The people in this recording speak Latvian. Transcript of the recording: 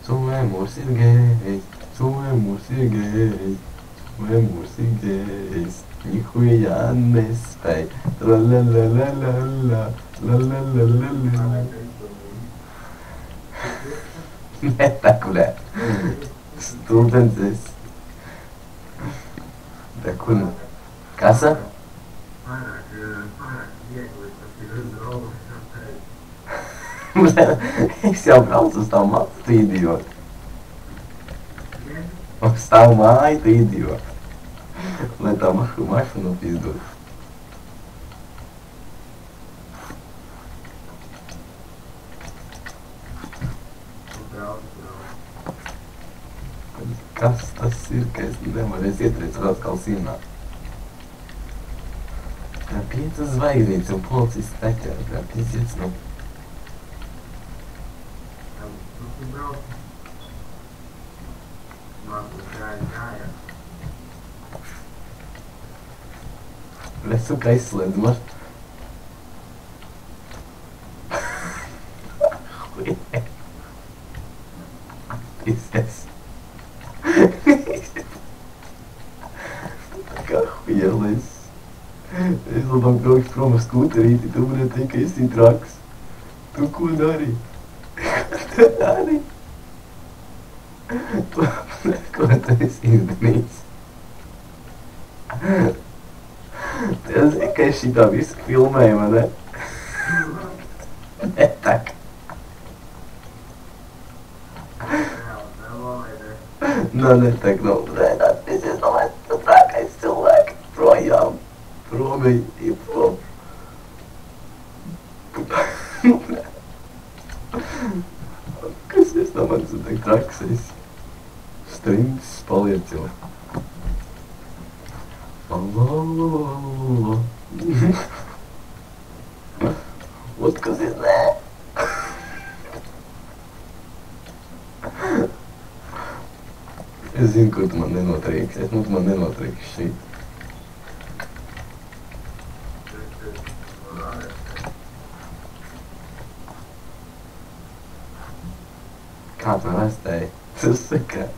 Somos ir gejs, somos ir gejs, somos ir gejs. Nihуя не spēj. Tralalalala, lalalala. Espectacular. Students es. Dacă casa? Es jau braucu uz tavu matu, tu idiot. Uz tavu māju, tu idiot. Lai tā mašīnu pizdod. Kas tas ir, ka es nevarēšu ietriecot atkal sienā? Tā 5 zvaigznītes un policists teķē, tā pizdiec no... Resu, ka izslēdz mar. Pizdiec. Kā huielais. Es labāk braukšu prom ar skūterīti, tu varētu teikt, ka esi traks. Tu ko dari? Tu dari? Ko tu esi izdarījis? Tu zini, ka es šitā visu filmēju, vai ne? Netak. Netak, nē, tas ir domāju, tu trakais cilvēki projām. Prom, prom. Kas es no manis ir traks, es strings paliec jau. Ot, kas ir nē? Es zinu, ko tu man nenotrīksi, tu man nenotrīksi šeit. Kā tu man rastēji? Tas saka.